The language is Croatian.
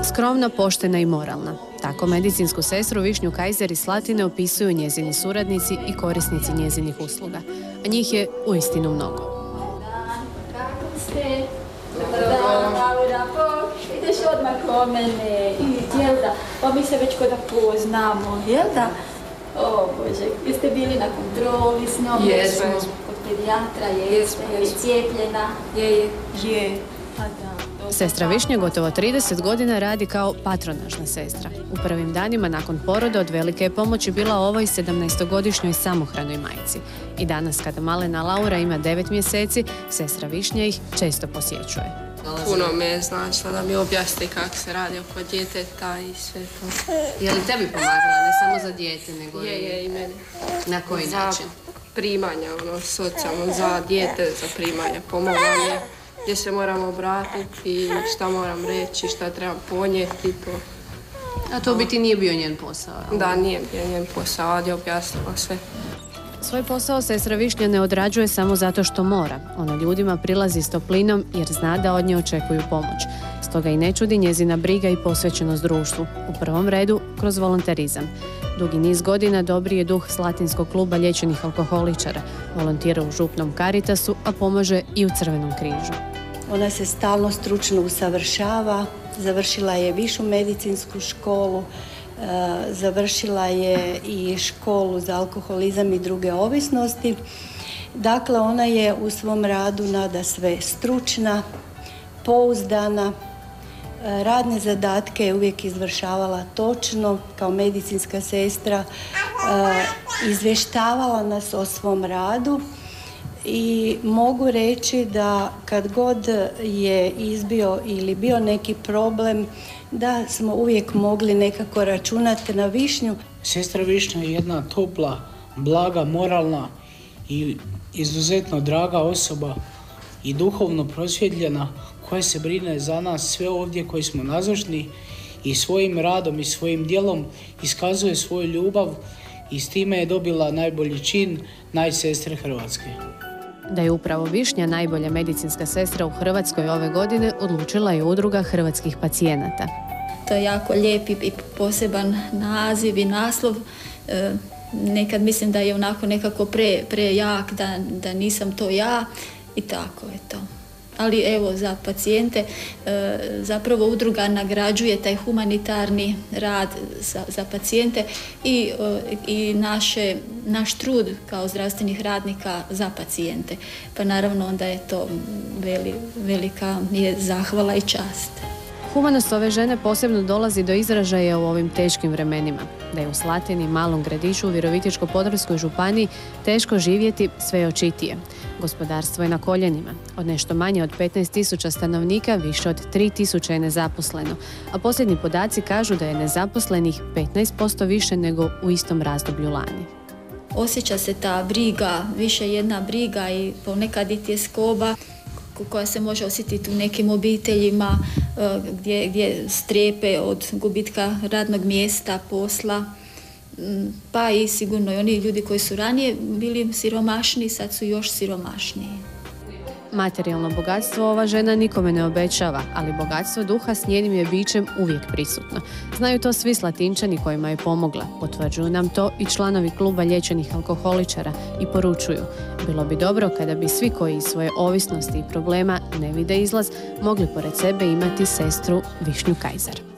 Skromna, poštena i moralna. Tako medicinsku sestru Višnju Kajzer iz Slatine opisuju njezini suradnici i korisnici njezinih usluga. A njih je uistinu mnogo. Kako ste? Dobar dan, Laura. Ideš odmah kod mene. Jel da? Pa mi se već kod da poznamo, jel da? O Bože, jeste bili na kontroli s njom? Jesmo. Kod pedijatra, jeste? Je cijepljena? Je. Pa da. Sestra Višnja gotovo 30 godina radi kao patronažna sestra. U prvim danima nakon poroda od velike je pomoći bila ovoj 17-godišnjoj samohranoj majci. I danas kada malena Laura ima 9 mjeseci, sestra Višnja ih često posjećuje. Puno me je značila da mi objasni kako se radi oko djeteta i sve to. Je li tebi pomagala, ne samo za dijete, nego Je i meni. Na koji način? Primanja, socijalno, za dijete, za primanja, pomogla mi je. Gdje se moram obratiti, šta moram reći, šta trebam ponijeti, to. A to biti nije bio njen posao? Da, nije bio njen posao, ali je objasnila sve. Svoj posao sestra Višnja ne odrađuje samo zato što mora. Ona ljudima prilazi s toplinom jer zna da od nje očekuju pomoć. Stoga i ne čudi njezina briga i posvećenost društvu. U prvom redu kroz volonterizam. Dugi niz godina dobri je duh Slatinskog kluba liječenih alkoholičara. Volontira u župnom Caritasu, a pomaže i u Crvenom križu. Ona se stalno stručno usavršava, završila je višu medicinsku školu, završila je i školu za alkoholizam i druge ovisnosti. Dakle, ona je u svom radu nadasve stručna, pouzdana, radne zadatke je uvijek izvršavala točno, kao medicinska sestra, izvještavala nas o svom radu i mogu reći da kad god je izbio ili bio neki problem, da smo uvijek mogli nekako računati na Višnju. Sestra Višnja je jedna topla, blaga, moralna i izuzetno draga osoba i duhovno prosvjetljena koja se brine za nas sve ovdje koji smo nazočni i svojim radom i svojim djelom iskazuje svoju ljubav i s time je dobila najbolji čin najsestre Hrvatske. Da je upravo Višnja najbolja medicinska sestra u Hrvatskoj ove godine odlučila je Udruga hrvatskih pacijenata. To je jako lijep i poseban naziv i naslov. Nekad mislim da je onako nekako prejak, da nisam to ja i tako je to. Ali evo, za pacijente zapravo udruga nagrađuje taj humanitarni rad za pacijente i naš trud kao zdravstvenih radnika za pacijente. Pa naravno onda je to velika je zahvala i čast. Humanost ove žene posebno dolazi do izražaja u ovim teškim vremenima. Da je u Slatini, malom gradiću u Virovitičko-podravskoj županiji, teško živjeti sve je očitije. Gospodarstvo je na koljenima. Od nešto manje od 15.000 stanovnika više od 3.000 je nezaposleno, a posljednji podaci kažu da je nezaposlenih 15% više nego u istom razdoblju lani. Osjeća se ta briga, više jedna briga i ponekad i tjeskoba koja se može osjetiti u nekim obiteljima gdje strepe od gubitka radnog mjesta, posla, pa i sigurno i oni ljudi koji su ranije bili siromašni, sad su još siromašniji. Materijalno bogatstvo ova žena nikome ne obećava, ali bogatstvo duha s njenim je bićem uvijek prisutno. Znaju to svi Slatinčani kojima je pomogla. Potvrđuju nam to i članovi kluba liječenih alkoholičara i poručuju: bilo bi dobro kada bi svi koji iz svoje ovisnosti i problema ne vide izlaz, mogli pored sebe imati sestru Višnju Kajzer.